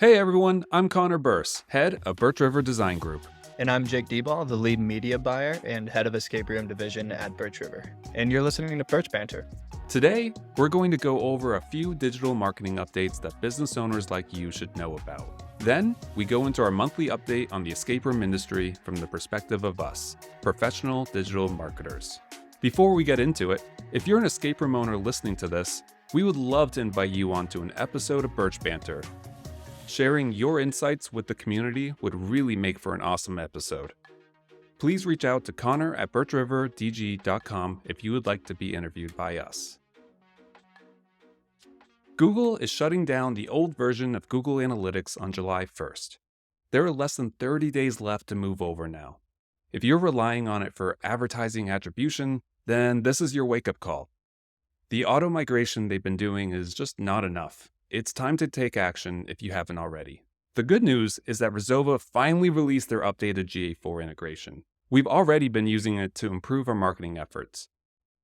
Hey everyone, I'm Connor Birch, head of Birch River Design Group. And I'm Jake Deball, the lead media buyer and head of Escape Room Division at Birch River. And you're listening to Birch Banter. Today, we're going to go over a few digital marketing updates that business owners like you should know about. Then, we go into our monthly update on the escape room industry from the perspective of us, professional digital marketers. Before we get into it, if you're an escape room owner listening to this, we would love to invite you onto an episode of Birch Banter. Sharing your insights with the community would really make for an awesome episode. Please reach out to Connor at birchriverdg.com if you would like to be interviewed by us. Google is shutting down the old version of Google Analytics on July 1st. There are less than 30 days left to move over now. If you're relying on it for advertising attribution, then this is your wake-up call. The auto migration they've been doing is just not enough. It's time to take action if you haven't already. The good news is that Resova finally released their updated GA4 integration. We've already been using it to improve our marketing efforts.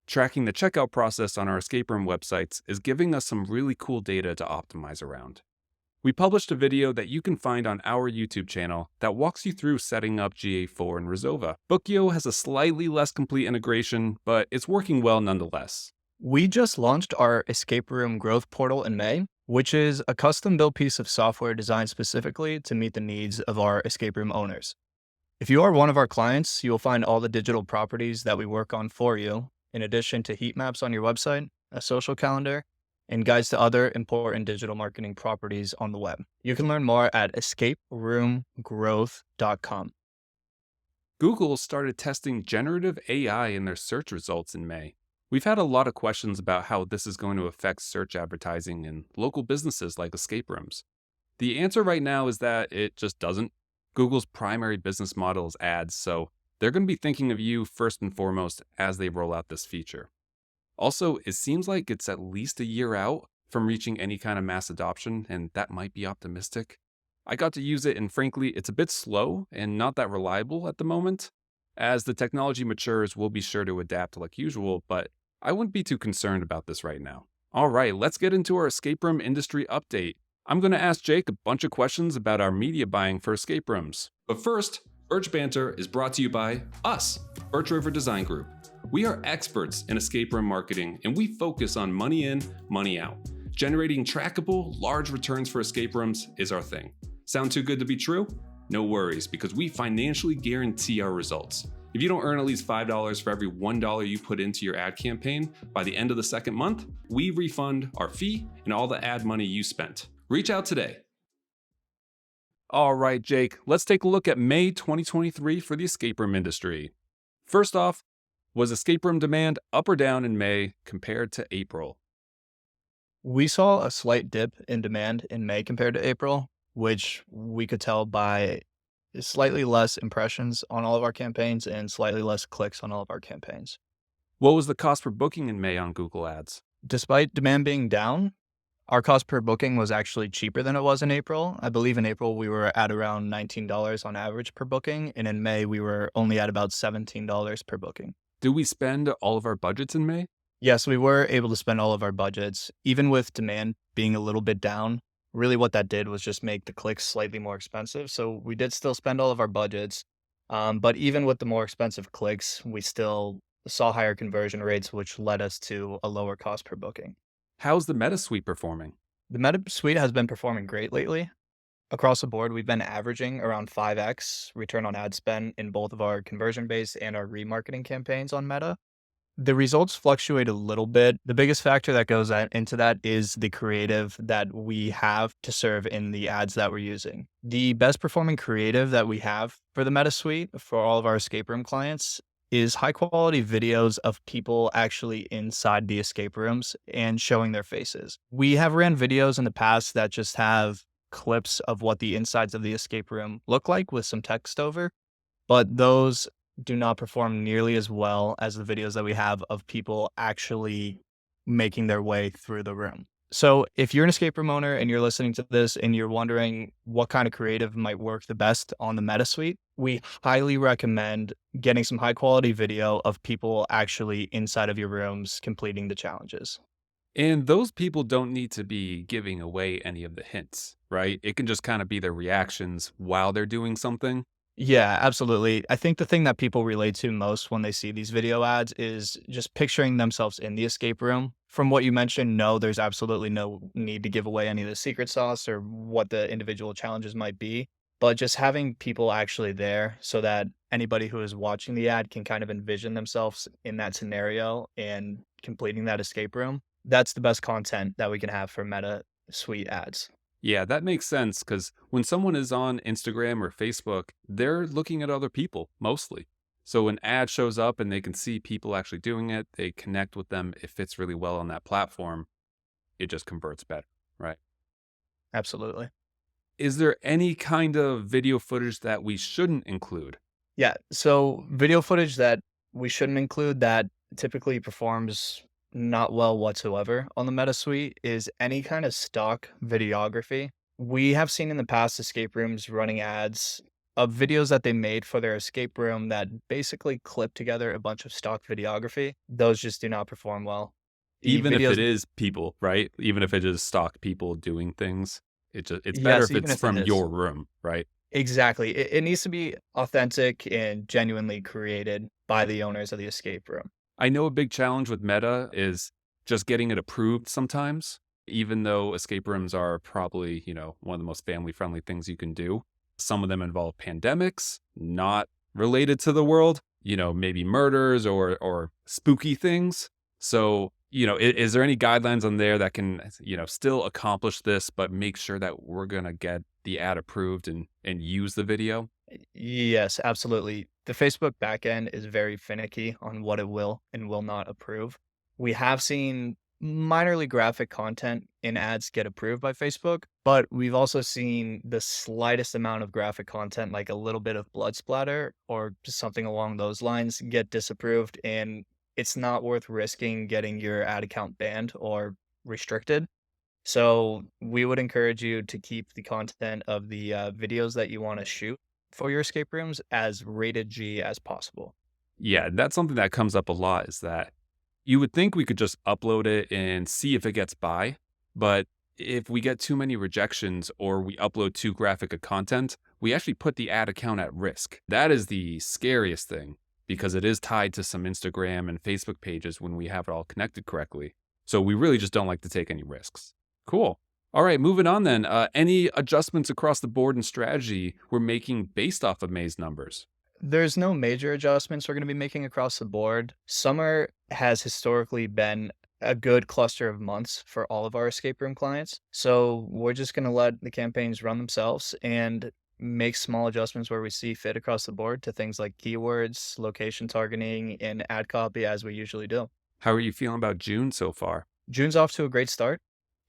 Tracking the checkout process on our escape room websites is giving us some really cool data to optimize around. We published a video that you can find on our YouTube channel that walks you through setting up GA4 in Resova. Bookio has a slightly less complete integration, but it's working well nonetheless. We just launched our Escape Room Growth Portal in May, which is a custom-built piece of software designed specifically to meet the needs of our escape room owners. If you are one of our clients, you will find all the digital properties that we work on for you, in addition to heat maps on your website, a social calendar, and guides to other important digital marketing properties on the web. You can learn more at escaperoomgrowth.com. Google started testing generative AI in their search results in May. We've had a lot of questions about how this is going to affect search advertising in local businesses like escape rooms. The answer right now is that it just doesn't. Google's primary business model is ads, so they're going to be thinking of you first and foremost as they roll out this feature. Also, it seems like it's at least a year out from reaching any kind of mass adoption, and that might be optimistic. I got to use it, and frankly, it's a bit slow and not that reliable at the moment. As the technology matures, we'll be sure to adapt like usual, but I wouldn't be too concerned about this right now. All right, let's get into our escape room industry update. I'm going to ask Jake a bunch of questions about our media buying for escape rooms. But first, Birch Banter is brought to you by us, Birch River Design Group. We are experts in escape room marketing, and we focus on money in, money out. Generating trackable, large returns for escape rooms is our thing. Sound too good to be true? No worries, because we financially guarantee our results. If you don't earn at least $5 for every $1 you put into your ad campaign by the end of the second month, we refund our fee and all the ad money you spent. Reach out today. All right, Jake, let's take a look at May 2023 for the escape room industry. First off, was escape room demand up or down in May compared to April? We saw a slight dip in demand in May compared to April, which we could tell by slightly less impressions on all of our campaigns and slightly less clicks on all of our campaigns. What was the cost per booking in May on Google Ads? Despite demand being down, our cost per booking was actually cheaper than it was in April. I believe in April we were at around $19 on average per booking, and in May we were only at about $17 per booking. Did we spend all of our budgets in May? Yes, we were able to spend all of our budgets, even with demand being a little bit down. Really what that did was just make the clicks slightly more expensive. So we did still spend all of our budgets, but even with the more expensive clicks, we still saw higher conversion rates, which led us to a lower cost per booking. How's the Meta Suite performing? The Meta Suite has been performing great lately. Across the board, we've been averaging around 5x return on ad spend in both of our conversion-based and our remarketing campaigns on Meta. The results fluctuate a little bit. The biggest factor that goes into that is the creative that we have to serve in the ads that we're using. The best performing creative that we have for the Meta Suite for all of our escape room clients is high quality videos of people actually inside the escape rooms and showing their faces. We have ran videos in the past that just have clips of what the insides of the escape room look like with some text over, but those do not perform nearly as well as the videos that we have of people actually making their way through the room. So if you're an escape room owner and you're listening to this and you're wondering what kind of creative might work the best on the Meta Suite, we highly recommend getting some high quality video of people actually inside of your rooms completing the challenges. And those people don't need to be giving away any of the hints. right? It can just kind of be their reactions while they're doing something. Yeah, absolutely. I think the thing that people relate to most when they see these video ads is just picturing themselves in the escape room. From what you mentioned, no, there's absolutely no need to give away any of the secret sauce or what the individual challenges might be. But just having people actually there so that anybody who is watching the ad can kind of envision themselves in that scenario and completing that escape room. That's the best content that we can have for Meta Suite ads. Yeah, that makes sense because when someone is on Instagram or Facebook, they're looking at other people mostly. So when ad shows up and they can see people actually doing it, they connect with them. It fits really well on that platform. It just converts better, right? Absolutely. Is there any kind of video footage that we shouldn't include? Yeah, so video footage that we shouldn't include that typically performs not well whatsoever on the Meta Suite is any kind of stock videography. We have seen in the past escape rooms running ads of videos that they made for their escape room that basically clip together a bunch of stock videography. Those just do not perform well. The Even if it videos, is people, right? Even if it is stock people doing things, it's better yes, if even it's if it from is. your room, right? Exactly. It needs to be authentic and genuinely created by the owners of the escape room. I know a big challenge with Meta is just getting it approved sometimes, even though escape rooms are probably, one of the most family friendly things you can do. Some of them involve pandemics, not related to the world, maybe murders or spooky things. So, is there any guidelines on there that can, still accomplish this, but make sure that we're going to get the ad approved and use the video? Yes, absolutely. The Facebook backend is very finicky on what it will and will not approve. We have seen minorly graphic content in ads get approved by Facebook, but we've also seen the slightest amount of graphic content, like a little bit of blood splatter or just something along those lines, get disapproved. And it's not worth risking getting your ad account banned or restricted. So we would encourage you to keep the content of the videos that you want to shoot for your escape rooms as rated G as possible. Yeah, that's something that comes up a lot is that you would think we could just upload it and see if it gets by, but if we get too many rejections or we upload too graphic a content, we actually put the ad account at risk. That is the scariest thing because it is tied to some Instagram and Facebook pages when we have it all connected correctly. So we really just don't like to take any risks. Cool. All right, moving on then. Any adjustments across the board in strategy we're making based off of May's numbers? There's no major adjustments we're going to be making across the board. Summer has historically been a good cluster of months for all of our escape room clients. So we're just going to let the campaigns run themselves and make small adjustments where we see fit across the board to things like keywords, location targeting, and ad copy as we usually do. How are you feeling about June so far? June's off to a great start.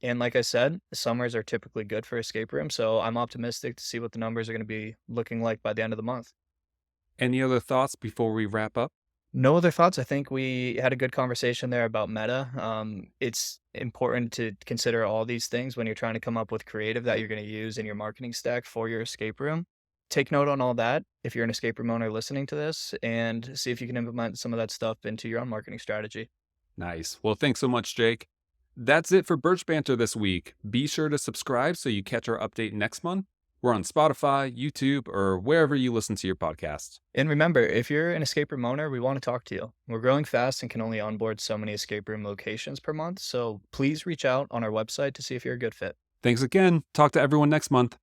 And like I said, summers are typically good for escape rooms. So I'm optimistic to see what the numbers are going to be looking like by the end of the month. Any other thoughts before we wrap up? No other thoughts. I think we had a good conversation there about meta. It's important to consider all these things when you're trying to come up with creative that you're going to use in your marketing stack for your escape room. Take note on all that if you're an escape room owner listening to this and see if you can implement some of that stuff into your own marketing strategy. Nice. Well, thanks so much, Jake. That's it for Birch Banter this week. Be sure to subscribe so you catch our update next month. We're on Spotify, YouTube, or wherever you listen to your podcasts. And remember, if you're an escape room owner, we want to talk to you. We're growing fast and can only onboard so many escape room locations per month. So please reach out on our website to see if you're a good fit. Thanks again. Talk to everyone next month.